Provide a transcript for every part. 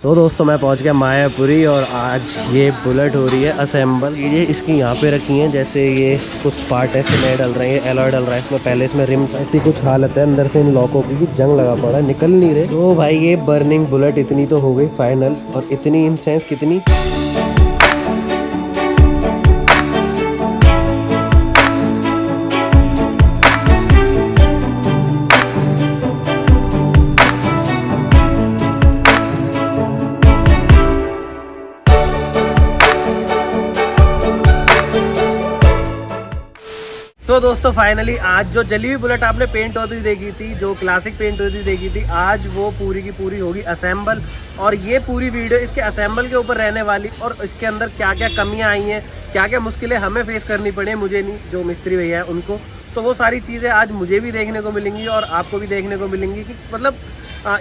तो दोस्तों मैं पहुंच गया मायापुरी और आज ये बुलेट हो रही है असेंबल। ये इसकी यहाँ पे रखी हैं, जैसे ये कुछ पार्ट ऐसे नए डल रहे हैं, एलॉय डल रहा है इसमें, पहले इसमें रिम ऐसी कुछ हालत है अंदर से इन लॉकों की जंग लगा पड़ा, निकल नहीं रहे। तो भाई ये बर्निंग बुलेट इतनी तो हो गई फाइनल, और इतनी इन सेंस कितनी। तो दोस्तों फाइनली आज जो जली हुई बुलेट आपने पेंट होती देखी थी, जो क्लासिक पेंट होती देखी थी, आज वो पूरी की पूरी होगी असेंबल। और ये पूरी वीडियो इसके असेंबल के ऊपर रहने वाली, और इसके अंदर क्या क्या कमियां आई हैं, क्या क्या मुश्किलें हमें फेस करनी पड़ी, मुझे नहीं, जो मिस्त्री भैया हैं उनको। तो वो सारी चीज़ें आज मुझे भी देखने को मिलेंगी और आपको भी देखने को मिलेंगी कि मतलब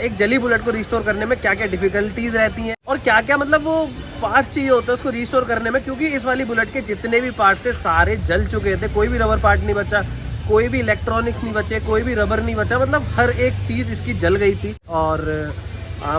एक जली बुलेट को रिस्टोर करने में क्या क्या डिफिकल्टीज रहती हैं, और क्या क्या मतलब वो पार्ट्स चाहिए होता है उसको रिस्टोर करने में। क्योंकि इस वाली बुलेट के जितने भी पार्ट थे सारे जल चुके थे, कोई भी रबर पार्ट नहीं बचा, कोई भी इलेक्ट्रॉनिक्स नहीं बचे, कोई भी रबर नहीं बचा, मतलब हर एक चीज़ इसकी जल गई थी। और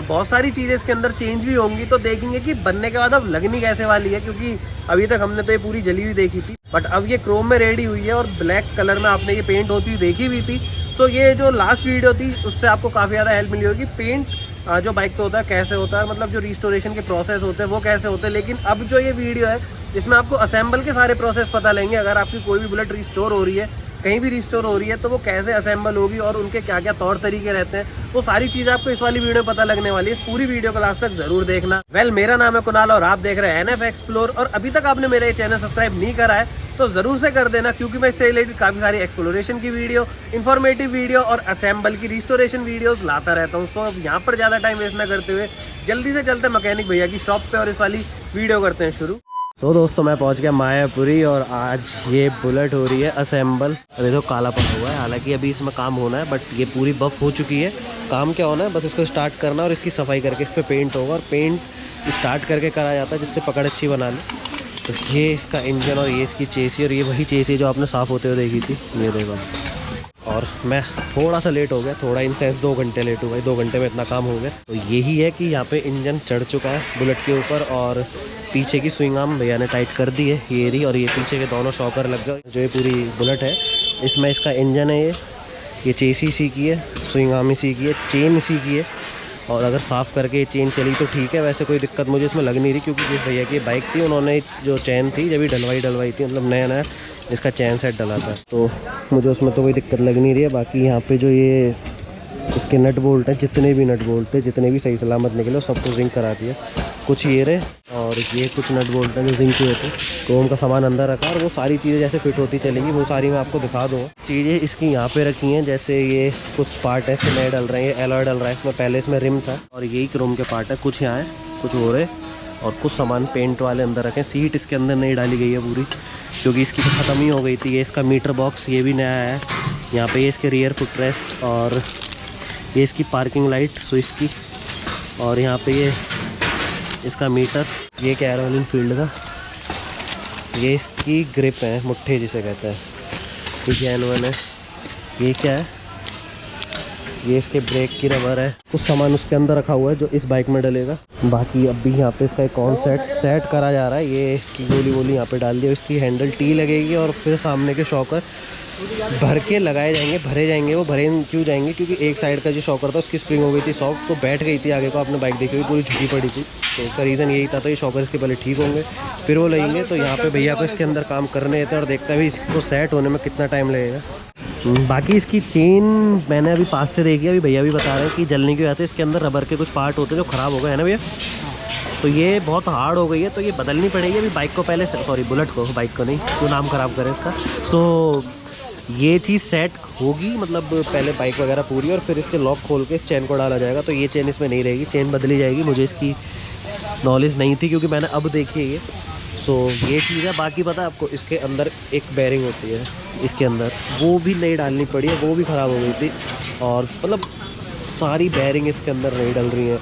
बहुत सारी चीज़ें इसके अंदर चेंज भी होंगी, तो देखेंगे कि बनने के बाद अब लगनी कैसे वाली है। क्योंकि अभी तक हमने तो ये पूरी जली हुई देखी थी, बट अब ये क्रोम में रेडी हुई है और ब्लैक कलर में आपने ये पेंट होती हुई देखी हुई थी। तो ये जो लास्ट वीडियो थी उससे आपको काफ़ी ज़्यादा हेल्प मिली होगी, पेंट जो बाइक पे होता है कैसे होता है, मतलब जो रिस्टोरेशन के प्रोसेस होते हैं वो कैसे होते हैं। लेकिन अब जो ये वीडियो है इसमें आपको असेंबल के सारे प्रोसेस पता लेंगे। अगर आपकी कोई भी बुलेट रिस्टोर हो रही है, कहीं भी रिस्टोर हो रही है, तो वो कैसे असेंबल होगी और उनके क्या क्या तौर तरीके रहते हैं, वो सारी चीज़ आपको इस वाली वीडियो में पता लगने वाली है। इस पूरी वीडियो को लास्ट तक जरूर देखना। मेरा नाम है कुणाल और आप देख रहे हैं NF एक्सप्लोर। और अभी तक आपने मेरा ये चैनल सब्सक्राइब नहीं करा है तो ज़रूर से कर देना, क्योंकि मैं इससे रिलेटेड काफ़ी सारी एक्सप्लोरेशन की वीडियो, इन्फॉर्मेटिव वीडियो और असेंबल की रिस्टोरेशन वीडियोस लाता रहता हूँ। सो अब यहाँ पर ज़्यादा टाइम वेस्ट ना करते हुए जल्दी से चलते मैकेनिक भैया की शॉप पे और इस वाली वीडियो करते हैं शुरू। तो दोस्तों मैं पहुंच गया मायापुरी और आज ये बुलेट हो रही है असेंबल। अभी तो काला पड़ा हुआ है, हालांकि अभी इसमें काम होना है, बट ये पूरी बफ हो चुकी है। काम क्या होना है, बस इसको स्टार्ट करना और इसकी सफाई करके इस पर पेंट होगा, और पेंट स्टार्ट करके करा जाता है जिससे पकड़ अच्छी बना ले। तो ये इसका इंजन और ये इसकी चेसी, और ये वही चेसी जो आपने साफ़ होते हुए देखी थी, ये देखो। और मैं थोड़ा सा लेट हो गया, थोड़ा इन सेंस 2 घंटे लेट हो गए, 2 घंटे में इतना काम हो गया। तो यही है कि यहाँ पे इंजन चढ़ चुका है बुलेट के ऊपर, और पीछे की स्विंग आर्म भैया ने टाइट कर दी है ये रही, और ये पीछे के दोनों शॉकर लग गए। जो ये पूरी बुलेट है इसमें इसका इंजन है, ये चेसी इसी की है, स्विंग आर्म इसी की है, चेन इसी की है। और अगर साफ़ करके चेन चली तो ठीक है, वैसे कोई दिक्कत मुझे इसमें लग नहीं रही, क्योंकि जिस भैया की बाइक थी उन्होंने जो चैन थी जब भी डलवाई थी, मतलब नया नया इसका चैन सेट डला था, तो मुझे उसमें तो कोई दिक्कत लग नहीं रही है। बाकी यहाँ पे जो ये इसके नट बोल्ट हैं, जितने भी नट बोल्ट थे, जितने भी सही सलामत निकले सबको जिंक करा दिया। कुछ ये रहे और ये कुछ नट बोल्ट हैं जो जिंक के होते, तो उनका सामान अंदर रखा, और वो सारी चीज़ें जैसे फिट होती चलेंगी वो सारी मैं आपको दिखा दूँगा। चीज़ें इसकी यहाँ पे रखी हैं, जैसे ये कुछ पार्ट है इसके नए डल रहे हैं, ये एलॉय डल रहा है इसमें, पहले इसमें रिम था, और यही क्रोम के पार्ट है, कुछ यहाँ है कुछ हो रहे, और कुछ सामान पेंट वाले अंदर रखे। सीट इसके अंदर नहीं डाली गई है पूरी, क्योंकि इसकी तो ख़त्म ही हो गई थी। ये इसका मीटर बॉक्स ये भी नया है, यहाँ पे ये इसके रियर फुटरेस्ट, और ये इसकी पार्किंग लाइट स्विच की, और यहाँ पे ये इसका मीटर, ये क्या रॉयल एनफील्ड का, ये इसकी ग्रिप है, मुट्ठी जिसे कहते हैं, ये जेन्युइन है। ये क्या है, ये इसके ब्रेक की रबर है। कुछ सामान उसके अंदर रखा हुआ है जो इस बाइक में डलेगा। बाकी अब भी यहाँ पे इसका एक कौन सेट करा जा रहा है, ये इसकी गोली वोली यहाँ पे डाल दी, इसकी हैंडल टी लगेगी, और फिर सामने के शॉकर भर के लगाए जाएंगे, भरे जाएंगे। वो भरे क्यों जाएंगे, क्योंकि एक साइड का जो शॉकर था उसकी स्प्रिंग हो गई थी सॉफ्ट, तो बैठ गई थी आगे को, आपने बाइक देखी हुई पूरी झुकी पड़ी थी, तो उसका रीज़न यही था। तो ये शॉकर इसके पहले ठीक होंगे फिर वो लगेंगे। तो यहाँ पे भैया को इसके अंदर काम करने देते हैं और देखते हैं भी इसको सेट होने में कितना टाइम लगेगा। बाकी इसकी चेन मैंने अभी पास से देखी, अभी भैया भी बता रहे हैं कि जलने की वजह से इसके अंदर रबर के कुछ पार्ट होते हैं जो ख़राब हो गए हैं ना भैया, तो ये बहुत हार्ड हो गई है, तो ये बदलनी पड़ेगी अभी बाइक को पहले, सॉरी बुलेट को, बाइक को नहीं, क्यों नाम ख़राब करें इसका। सो ये चीज़ सेट होगी, मतलब पहले बाइक वगैरह पूरी, और फिर इसके लॉक खोल के इस चेन को डाला जाएगा। तो ये चेन इसमें नहीं रहेगी, चेन बदली जाएगी। मुझे इसकी नॉलेज नहीं थी क्योंकि मैंने अब देखी है ये। सो ये चीज़ है। बाकी पता है आपको, इसके अंदर एक बेरिंग होती है इसके अंदर, वो भी नहीं डालनी पड़ी है, वो भी ख़राब हो गई थी, और मतलब सारी बेरिंग इसके अंदर नहीं डल रही हैं,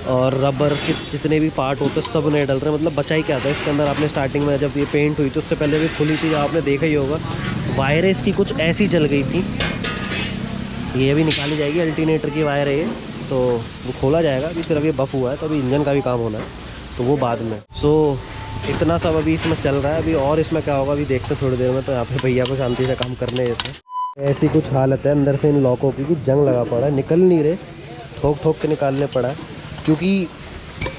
और रबर के जितने भी पार्ट होते हैं सब नहीं डल रहे। मतलब बचा ही क्या था इसके अंदर। आपने स्टार्टिंग में जब ये पेंट हुई थी उससे पहले भी खुली थी, आपने देखा ही होगा, वायरें इसकी कुछ ऐसी जल गई थी, ये भी निकाली जाएगी। अल्टरनेटर की वायर है ये, तो वो खोला जाएगा। अभी सिर्फ ये बफ़ हुआ है तो अभी इंजन का भी काम होना है, तो वो बाद में। सो इतना सब अभी इसमें चल रहा है। अभी और इसमें क्या होगा अभी देखते हैं थोड़ी देर में। तो यहाँ पे भैया को शांति से काम करने देते हैं। ऐसी कुछ हालत है अंदर से इन लॉकों की कि जंग लगा पड़ा है, निकल नहीं रहे, ठोक ठोक के निकालने पड़ा है। क्योंकि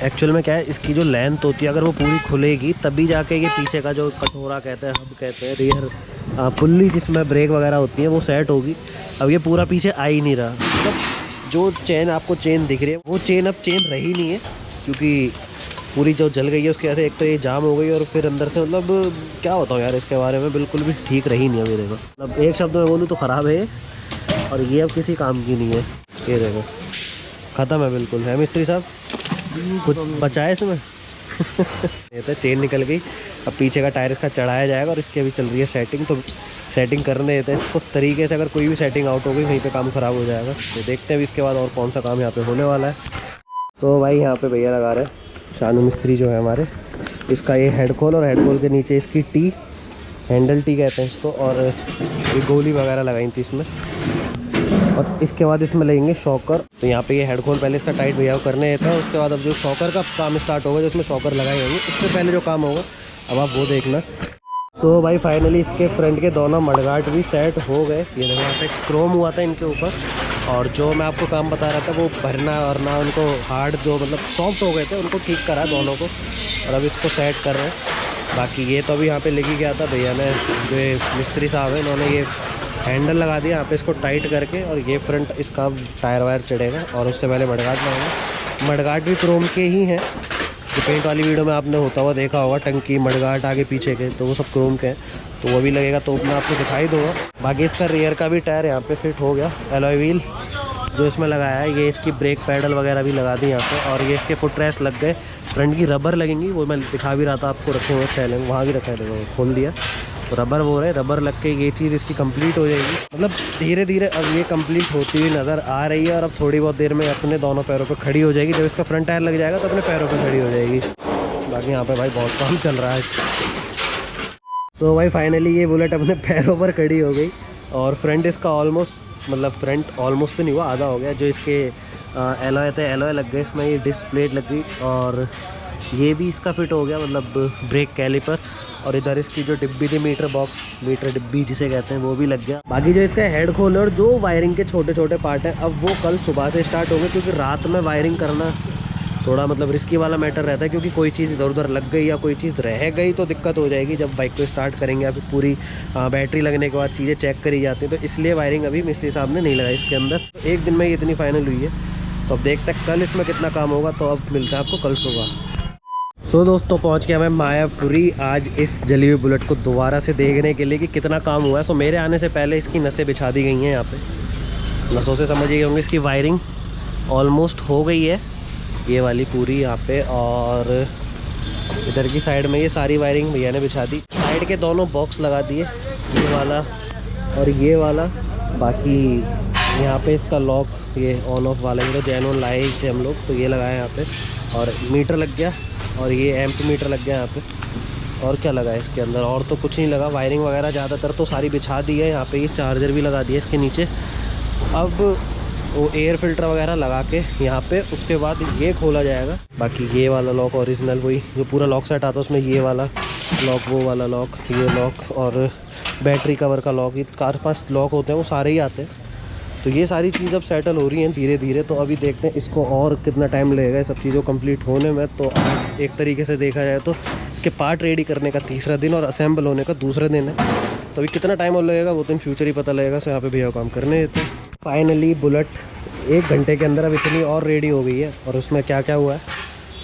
एक्चुअल में क्या है, इसकी जो लेंथ होती है अगर वो पूरी खुलेगी तभी जाके ये पीछे का जो कटोरा कहते हैं, हब कहते हैं, रियर पुल्ली जिसमें ब्रेक वगैरह होती है वो सेट होगी। अब ये पूरा पीछे आ ही नहीं रहा। मतलब जो चेन आपको चेन दिख रही है वो चेन अब चेन रही नहीं है, क्योंकि पूरी जो जल गई है उसकी वजह से एक तो ये जाम हो गई और फिर अंदर से मतलब क्या बताऊँ यार इसके बारे में, बिल्कुल भी ठीक रही नहीं है मेरे को। मतलब एक शब्द में बोलूँ तो ख़राब है और ये अब किसी काम की नहीं है। ये देखो ख़त्म है बिल्कुल। है मिस्त्री साहब कुछ बचा है इसमें? ये तो चेन निकल गई। अब पीछे का टायर इसका चढ़ाया जाएगा और इसकी अभी चल रही है सेटिंग। तो सेटिंग करने देते हैं इसको तरीके से। अगर कोई भी सेटिंग आउट हो गई वहीं पे काम ख़राब हो जाएगा। तो देखते हैं अभी इसके बाद और कौन सा काम यहाँ पे होने वाला है। तो भाई यहाँ पे भैया लगा रहे हैं शानू मिस्त्री जो है हमारे। इसका ये हेड खोल और हेड खोल के नीचे इसकी टी, हैंडल टी कहते हैं इसको, और ये गोली वगैरह लगाई थी इसमें। और इसके बाद इसमें लगेंगे शॉकर। तो यहाँ पे ये हेड खोल पहले इसका टाइट भैया करने देता है। उसके बाद अब जो शॉकर का काम स्टार्ट होगा, जो इसमें शॉकर लगाए होंगे, उससे पहले जो काम होगा अब आप वो देखना। तो भाई फाइनली इसके फ्रंट के दोनों मडगार्ड भी सेट हो गए। ये देखो यहाँ पे क्रोम हुआ था इनके ऊपर, और जो मैं आपको काम बता रहा था वो भरना और ना उनको हार्ड जो मतलब सॉफ्ट हो गए थे उनको ठीक करा दोनों को, और अब इसको सेट कर रहे हैं। बाकी ये तो अभी यहाँ पे लेके गया था भैया ने, जो मिस्त्री साहब है इन्होंने ये हैंडल लगा दिया यहाँ पे इसको टाइट करके, और ये फ्रंट इसका टायर वायर चढ़ेगा। और उससे पहले मडगार्ड लगाएंगे। मडगार्ड भी क्रोम के ही हैं, जो पेंट वाली वीडियो में आपने होता हुआ देखा होगा, टंकी मडगार्ड आगे पीछे के, तो वो सब क्रोम के हैं। तो वो भी लगेगा तो मैं आपको दिखाई दूँगा। बाकी इसका रियर का भी टायर यहाँ पे फिट हो गया। एलॉय व्हील जो इसमें लगाया है, ये इसकी ब्रेक पैडल वगैरह भी लगा दी यहाँ पे, और ये इसके फुट रेस्ट लग गए। फ्रंट की रबर लगेंगी, वो मैं दिखा भी रहा था आपको, रखे हुए थैले में, वहाँ भी रखा है, खोल दिया। तो रबर वो रहे, रबर लग के ये चीज़ इसकी कंप्लीट हो जाएगी। मतलब धीरे धीरे अब ये कंप्लीट होती हुई नज़र आ रही है। और अब थोड़ी बहुत देर में अपने दोनों पैरों पर खड़ी हो जाएगी। जब इसका फ्रंट टायर लग जाएगा तो अपने पैरों पर खड़ी हो जाएगी। बाकी यहाँ पे भाई बहुत काम चल रहा है। तो भाई फाइनली ये बुलेट अपने पैरों पर खड़ी हो गई। और फ्रंट इसका ऑलमोस्ट, मतलब फ्रंट ऑलमोस्ट तो नहीं हुआ, आधा हो गया। जो इसके एलॉय थे, एलॉय लग गए इसमें, ये डिस्क प्लेट लग गई, और ये भी इसका फिट हो गया, मतलब ब्रेक कैलिपर। और इधर इसकी जो डिब्बी थी, मीटर बॉक्स, मीटर डिब्बी जिसे कहते हैं, वो भी लग गया। बाकी जो इसका हेड खोल और जो वायरिंग के छोटे छोटे पार्ट हैं, अब वो कल सुबह से स्टार्ट होंगे, क्योंकि रात में वायरिंग करना थोड़ा मतलब रिस्की वाला मैटर रहता है। क्योंकि कोई चीज़ इधर उधर लग गई या कोई चीज़ रह गई तो दिक्कत हो जाएगी जब बाइक को स्टार्ट करेंगे, या फिर पूरी बैटरी लगने के बाद चीज़ें चेक करी जाती हैं। तो इसलिए वायरिंग अभी मिस्त्री साहब ने नहीं लगाई इसके अंदर। तो एक दिन में ये इतनी फाइनल हुई है। तो अब देखते हैं कल इसमें कितना काम होगा। तो अब मिलता है आपको कल सुबह। सो दोस्तों पहुंच गया मैं मायापुरी आज इस जली हुई बुलेट को दोबारा से देखने के लिए कि कितना काम हुआ है। सो मेरे आने से पहले इसकी नसें बिछा दी गई हैं यहाँ पे। नसों से समझ गए होंगे, इसकी वायरिंग ऑलमोस्ट हो गई है, ये वाली पूरी यहाँ पे। और इधर की साइड में ये सारी वायरिंग भैया ने बिछा दी। साइड के दोनों बॉक्स लगा दिए, ये वाला और ये वाला। बाकी यहाँ पे इसका लॉक, ये ऑन ऑफ वाला, ये तो जेनवन लाए थे हम लोग, तो ये लगाया यहाँ पे। और मीटर लग गया, और ये एम्प मीटर लग गया यहाँ पे। और क्या लगा है इसके अंदर, और तो कुछ नहीं लगा। वायरिंग वगैरह ज़्यादातर तो सारी बिछा दी है। यहाँ पे ये चार्जर भी लगा दिया इसके नीचे। अब वो एयर फिल्टर वगैरह लगा के यहाँ पे उसके बाद ये खोला जाएगा। बाकी ये वाला लॉक ओरिजिनल वही जो पूरा लॉक सेट आता है उसमें, ये वाला लॉक, वो वाला लॉक, ये लॉक, और बैटरी कवर का लॉक, ये कार पास लॉक होते हैं वो सारे ही आते हैं। तो ये सारी चीज़ अब सेटल हो रही हैं धीरे धीरे। तो अभी देखते हैं इसको और कितना टाइम लगेगा ये सब चीज़ों कंप्लीट होने में। तो आज एक तरीके से देखा जाए तो इसके पार्ट रेडी करने का तीसरा दिन और असेंबल होने का दूसरा दिन है। तो अभी कितना टाइम और लगेगा वो तो इन फ्यूचर ही पता लगेगा। सो यहाँ पे भैया काम करने देते हैं। फाइनली बुलेट 1 घंटे के अंदर अब इतनी और रेडी हो गई है। और उसमें क्या क्या हुआ है,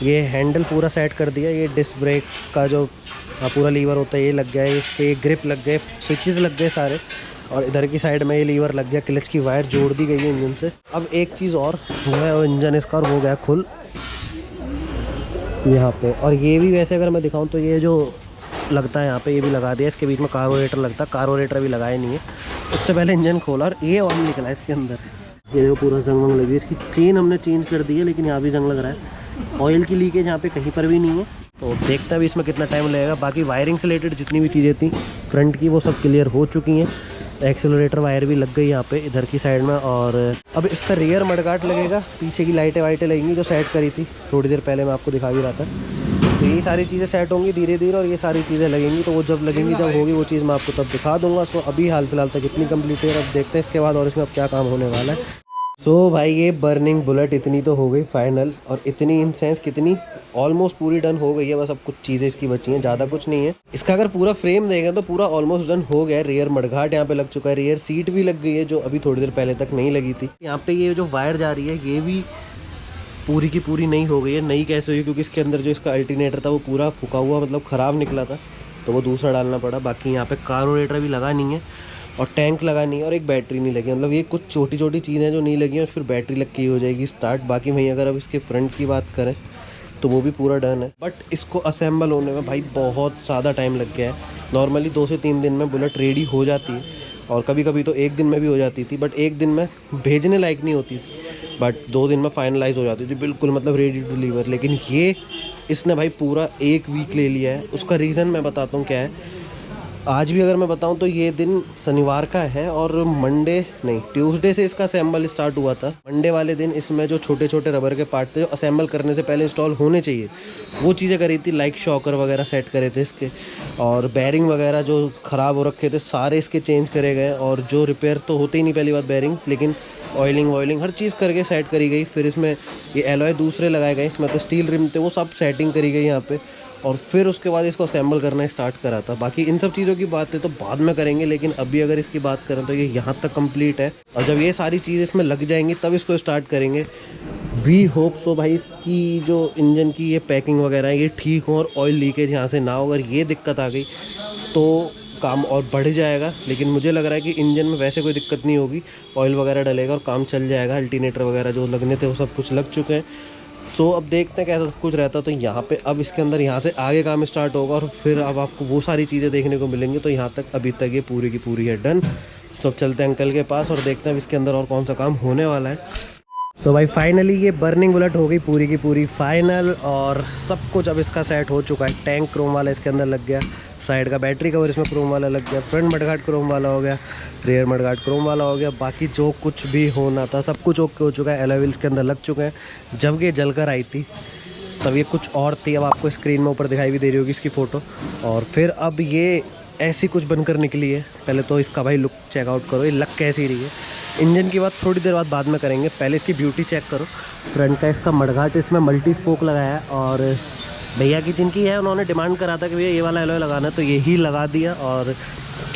ये हैंडल पूरा सेट कर दिया, ये डिस्क ब्रेक का जो पूरा लीवर होता है ये लग गया है, इसके ग्रिप लग गए, स्विचेस लग गए सारे। और इधर की साइड में ये लीवर लग गया, क्लच की वायर जोड़ दी गई है इंजन से। अब एक चीज़ और जो है वो इंजन इसका हो गया खुल यहाँ पे। और ये भी वैसे अगर मैं दिखाऊँ तो ये जो लगता है यहाँ पे, ये भी लगा दिया। इसके बीच में कार्बोरेटर लगता है, कार्बोरेटर भी लगाया नहीं है। उससे पहले इंजन खोला और ये ऑयल निकला इसके अंदर। ये जो पूरा जंग वंग लगी है, इसकी चेन हमने चेंज कर दी है, लेकिन यहाँ भी जंग लग रहा है। ऑयल की लीकेज यहाँ पे कहीं पर भी नहीं है। तो देखते हैं अभी इसमें कितना टाइम लगेगा। बाकी वायरिंग से रिलेटेड जितनी भी चीज़ें थी फ्रंट की वो सब क्लियर हो चुकी हैं। एक्सेलरेटर वायर भी लग गई यहाँ पे इधर की साइड में। और अब इसका रियर मडगार्ड लगेगा, पीछे की लाइटें वाइटें लगेंगी जो सेट करी थी थोड़ी देर पहले, मैं आपको दिखा भी रहा था। तो ये सारी चीज़ें सेट होंगी धीरे धीरे और ये सारी चीज़ें लगेंगी, तो वो जब लगेंगी जब होगी वो चीज़ मैं आपको तब दिखा दूंगा। सो अभी हाल फिलहाल तक इतनी कंप्लीट है, अब देखते हैं इसके बाद और इसमें अब क्या काम होने वाला है। सो भाई ये बर्निंग बुलेट इतनी तो हो गई फाइनल, और इतनी इन सेंस कितनी ऑलमोस्ट पूरी डन हो गई है, बस अब कुछ चीज़ें इसकी बची हैं, ज़्यादा कुछ नहीं है। इसका अगर पूरा फ्रेम देखें तो पूरा ऑलमोस्ट डन हो गया है। रियर मडगार्ड यहाँ पे लग चुका है, रियर सीट भी लग गई है जो अभी थोड़ी देर पहले तक नहीं लगी थी। यहाँ पे ये जो वायर जा रही है ये भी पूरी की पूरी नहीं हो गई है। नई कैसे हुई, क्योंकि इसके अंदर जो इसका अल्टरनेटर था वो पूरा फूका हुआ, मतलब ख़राब निकला था, तो वो दूसरा डालना पड़ा। बाकी यहाँ पे कार्बोरेटर भी लगा नहीं है और टैंक लगा नहीं है और एक बैटरी नहीं लगी। मतलब ये कुछ छोटी छोटी चीज़ें जो नहीं लगी हैं, फिर बैटरी लग के हो जाएगी स्टार्ट। बाकी वहीं अगर अब इसके फ्रंट की बात करें तो वो भी पूरा डन है, बट इसको असेंबल होने में भाई बहुत ज़्यादा टाइम लग गया है। नॉर्मली 2 से 3 दिन में बुलेट रेडी हो जाती है, और कभी कभी तो 1 दिन में भी हो जाती थी, बट 1 दिन में भेजने लायक नहीं होती थी, बट 2 दिन में फाइनलाइज हो जाती थी बिल्कुल, मतलब रेडी टू डिलीवर। लेकिन ये इसने भाई पूरा 1 वीक ले लिया है। उसका रीज़न मैं बताता हूँ क्या है। आज भी अगर मैं बताऊं तो ये दिन शनिवार का है और मंडे नहीं ट्यूसडे से इसका असेंबल स्टार्ट हुआ था। मंडे वाले दिन इसमें जो छोटे छोटे रबर के पार्ट थे जो असेंबल करने से पहले इंस्टॉल होने चाहिए वो चीज़ें करी थी, लाइक शॉकर वगैरह सेट करे थे इसके, और बैरिंग वगैरह जो ख़राब हो रखे थे सारे इसके चेंज करे गए, और जो रिपेयर तो होते ही नहीं पहली बात बैरिंग, लेकिन ऑयलिंग वॉयलिंग हर चीज़ करके सेट करी गई। फिर इसमें ये एलॉय दूसरे लगाए गए, इसमें तो स्टील रिम थे वो सब सेटिंग करी गई यहाँ पे, और फिर उसके बाद इसको असेंबल करना स्टार्ट करा था। बाकी इन सब चीज़ों की बातें तो बाद में करेंगे, लेकिन अभी अगर इसकी बात करें तो ये यहाँ तक कंप्लीट है, और जब ये सारी चीज़ इसमें लग जाएंगी तब इसको स्टार्ट करेंगे। वी होप सो भाई इसकी जो इंजन की ये पैकिंग वगैरह है ये ठीक हो और ऑयल लीकेज यहाँ से ना हो। अगर ये दिक्कत आ गई तो काम और बढ़ जाएगा, लेकिन मुझे लग रहा है कि इंजन में वैसे कोई दिक्कत नहीं होगी, ऑयल वगैरह डलेगा और काम चल जाएगा। अल्टरनेटर वगैरह जो लगने थे वो सब कुछ लग चुके हैं। सो अब देखते हैं कैसा सब कुछ रहता है। तो यहाँ पे अब इसके अंदर यहाँ से आगे काम स्टार्ट होगा, और फिर अब आपको वो सारी चीज़ें देखने को मिलेंगी। तो यहाँ तक अभी तक ये पूरी की पूरी है डन। तो अब चलते हैं अंकल के पास और देखते हैं इसके अंदर और कौन सा काम होने वाला है। तो भाई फाइनली ये बर्निंग बुलेट हो गई पूरी की पूरी फाइनल, और सब कुछ अब इसका सेट हो चुका है। टैंक क्रोम वाला इसके अंदर लग गया, साइड का बैटरी कवर इसमें क्रोम वाला लग गया, फ्रंट मडगार्ड क्रोम वाला हो गया, रियर मडगार्ड क्रोम वाला हो गया। बाकी जो कुछ भी होना था सब कुछ ओके हो चुका है। एलॉय व्हील्स के अंदर लग चुके हैं। जब ये जल कर आई थी तब ये कुछ और थी, अब आपको स्क्रीन में ऊपर दिखाई भी दे रही होगी इसकी फ़ोटो। और फिर अब ये ऐसी कुछ बनकर निकली है। पहले तो इसका भाई लुक चेकआउट करो, ये लग कैसी रही है। इंजन की बात थोड़ी देर बाद में करेंगे, पहले इसकी ब्यूटी चेक करो। फ्रंट का इसका मडगार्ड इसमें मल्टी स्पोक लगाया है, और भैया की जिनकी है उन्होंने डिमांड करा था कि भैया ये वाला एलॉय लगाना है, तो यही लगा दिया। और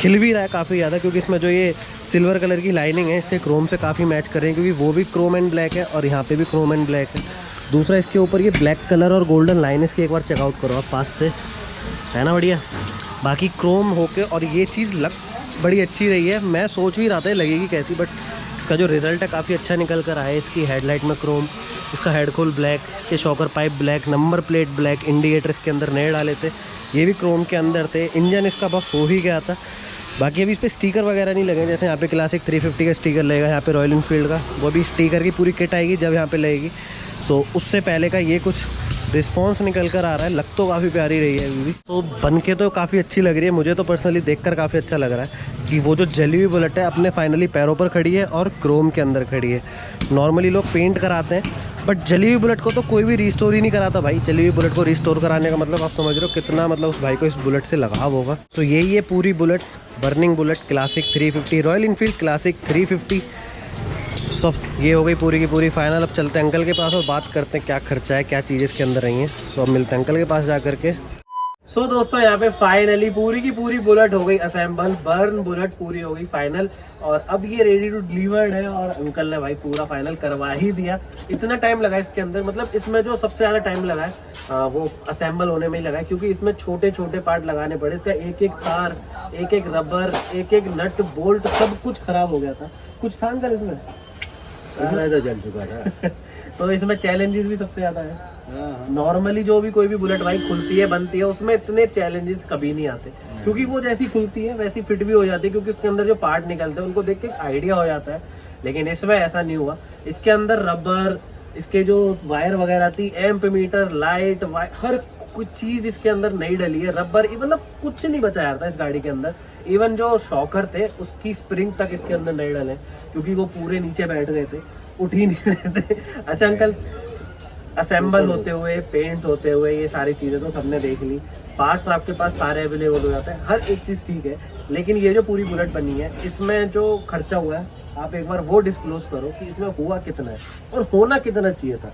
खिल भी रहा है काफ़ी ज़्यादा, क्योंकि इसमें जो ये सिल्वर कलर की लाइनिंग है इससे क्रोम से काफ़ी मैच कर रहे हैं, क्योंकि वो भी क्रोम एंड ब्लैक है और यहाँ पे भी क्रोम एंड ब्लैक है। दूसरा इसके ऊपर ये ब्लैक कलर और गोल्डन लाइन इसकी एक बार चेकआउट करो आप पास से, है ना बढ़िया। बाकी क्रोम होके और ये चीज़ लग बड़ी अच्छी रही है। मैं सोच भी रहा था लगेगी कैसी, बट इसका जो रिज़ल्ट है काफ़ी अच्छा निकल कर आया है। इसकी हेडलाइट में क्रोम, इसका हेड खोल ब्लैक, इसके shocker pipe black, number plate black, indicator इसके अंदर नए डाले थे, ये भी क्रोम के अंदर थे। इंजन इसका बफ हो ही गया था। बाकी अभी इस पर स्टिकर वगैरह नहीं लगे, जैसे यहाँ पे क्लासिक 350 का स्टिकर लगेगा, यहाँ पे रॉयल इनफील्ड का, वो भी स्टिकर की पूरी किट आएगी जब यहाँ पे लगेगी। सो उससे पहले का ये कुछ रिस्पॉन्स निकल कर आ रहा है। लग तो काफ़ी प्यारी रही है अभी भी, तो बन के तो काफ़ी अच्छी लग रही है। मुझे तो पर्सनली देखकर काफ़ी अच्छा लग रहा है कि वो जो जली हुई बुलेट है अपने फाइनली पैरों पर खड़ी है और क्रोम के अंदर खड़ी है। नॉर्मली लोग पेंट कराते हैं, बट जली हुई बुलेट को तो कोई भी रिस्टोर ही नहीं कराता भाई। जली हुई बुलेट को रिस्टोर कराने का मतलब आप समझ रहे हो कितना, मतलब उस भाई को इस बुलेट से लगाव होगा। तो यही है पूरी bullet, burning bullet classic 350, royal Enfield classic 350, सब ये हो गई पूरी की पूरी फाइनल। अब चलते हैं अंकल के पास और बात करते हैं क्या खर्चा है, क्या चीज़ें इसके अंदर रही हैं। सो अब मिलते हैं अंकल के पास जा करके। सो दोस्तों यहाँ पे फाइनली पूरी की पूरी बुलेट हो गई असेंबल, बर्न बुलेट पूरी हो गई फाइनल, और अब ये रेडी टू डिलीवर्ड है। और अंकल ने भाई पूरा फाइनल करवा ही दिया। इतना टाइम लगा इसके अंदर, मतलब इसमें जो सबसे ज़्यादा टाइम लगा है वो असेंबल होने में ही लगा है, क्योंकि इसमें छोटे छोटे पार्ट लगाने पड़े। इसका एक एक तार, एक एक रबर, एक एक नट बोल्ट सब कुछ खराब हो गया था। कुछ था अंकल इसमें तो जल चुका था। तो इसमें चैलेंजेस भी सबसे ज्यादा है। नॉर्मली जो भी कोई भी बुलेट बाइक खुलती है बनती है उसमें इतने चैलेंजेस कभी नहीं आते, क्योंकि वो जैसी खुलती है वैसी फिट भी हो जाती है, क्योंकि उसके अंदर जो पार्ट निकलते हैं उनको देख के आइडिया हो जाता है। लेकिन इसमें ऐसा नहीं हुआ। इसके अंदर रबर, इसके जो वायर वगैरह थी, एम्प मीटर, लाइट, हर कुछ चीज इसके अंदर नई डली है। रबर, मतलब कुछ नहीं बचा यार था इस गाड़ी के अंदर। इवन जो शॉकर थे उसकी स्प्रिंग तक इसके अंदर नए डले, क्योंकि वो पूरे नीचे बैठ गए थे, उठ ही नहीं रहे थे। अच्छा अंकल, असेंबल होते हुए, पेंट होते हुए, ये सारी चीजें तो सबने देख ली। पार्ट्स आपके पास सारे अवेलेबल हो जाते हैं, हर एक चीज ठीक है। लेकिन ये जो पूरी बुलेट बनी है, इसमें जो खर्चा हुआ है आप एक बार वो डिस्क्लोज करो कि इसमें हुआ कितना है और होना कितना चाहिए था।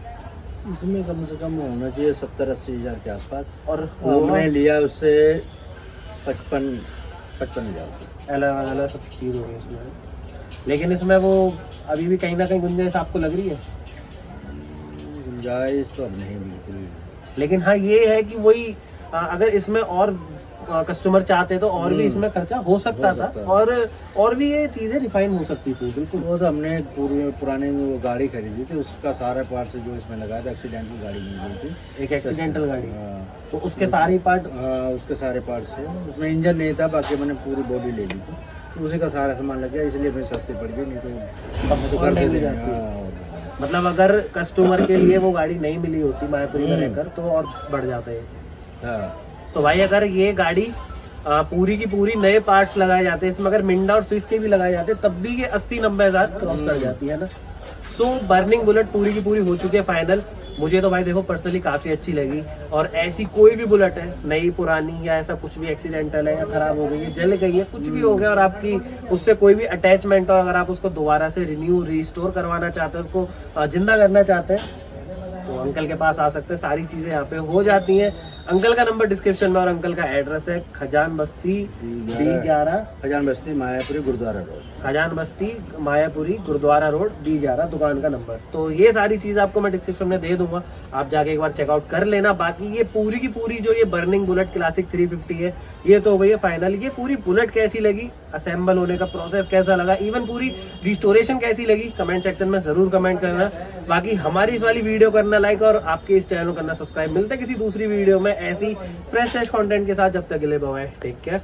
इसमें कम से कम होना चाहिए 70-80 हज़ार के आसपास, और हमने लिया उससे 55 हज़ार। अलग सब चीज हो गई इसमें। लेकिन इसमें वो अभी भी कहीं ना कहीं गुंजाइश आपको लग रही है? गुंजाइश तो अब नहीं बिल्कुल। लेकिन हाँ ये है कि वही अगर इसमें और कस्टमर चाहते तो और भी इसमें खर्चा हो सकता था, और भी ये चीजें रिफाइन हो सकती थी। बिल्कुल, वो तो हमने पुराने में वो गाड़ी खरीदी थी, उसका सारा पार्ट जो इसमें लगाया था, एक्सीडेंटल गाड़ी मिल गई थी, एक एक्सीडेंटल गाड़ी। हाँ, तो उसके सारे पार्ट, हाँ उसके सारे पार्ट से, उसमें इंजन नहीं था, बाकी मैंने पूरी बॉडी ले ली थी, तो उसी का सारा सामान लग गया, इसलिए फिर सस्ती पड़ गई, नहीं तो और नहीं जाती। मतलब अगर कस्टमर के लिए वो गाड़ी नहीं मिली होती मायापुरी में रहकर तो और बढ़ जाता है। हाँ। तो भाई अगर ये गाड़ी पूरी की पूरी नए पार्ट्स लगाए जाते हैं इसमें, अगर मिंडा और स्विस के भी लगाए जाते तब भी ये 80-90 हज़ार क्रॉस कर जाती है ना। सो बर्निंग बुलेट पूरी की पूरी हो चुकी है फाइनल। मुझे तो भाई देखो पर्सनली काफ़ी अच्छी लगी, और ऐसी कोई भी बुलेट है, नई पुरानी या ऐसा कुछ भी एक्सीडेंटल है या खराब हो गई है, जल गई है, कुछ भी हो गया और आपकी उससे कोई भी अटैचमेंट हो, अगर आप उसको दोबारा से रिन्यू रिस्टोर करवाना चाहते हैं, उसको जिंदा करना चाहते हैं, तो अंकल के पास आ सकते हैं। सारी चीज़ें यहाँ पे हो जाती हैं। अंकल का नंबर डिस्क्रिप्शन में और अंकल का एड्रेस है खजान बस्ती D11, खजान बस्ती मायापुरी गुरुद्वारा रोड, खजान बस्ती मायापुरी गुरुद्वारा रोड D11 दुकान का नंबर। तो ये सारी चीज़ आपको मैं डिस्क्रिप्शन में दे दूंगा, आप जाके एक बार चेकआउट कर लेना। बाकी ये पूरी की पूरी जो ये बर्निंग बुलेट क्लासिक 350 है, ये तो हो गई है फाइनल। ये पूरी बुलेट कैसी लगी, असेंबल होने का प्रोसेस कैसा लगा, इवन पूरी रिस्टोरेशन कैसी लगी, कमेंट सेक्शन में जरूर कमेंट करना। बाकी हमारी इस वाली वीडियो करना लाइक और आपके इस चैनल को करना सब्सक्राइब। मिलते हैं किसी दूसरी वीडियो में ऐसी फ्रेश कंटेंट के साथ। जब तक के लिए बाय, टेक केयर।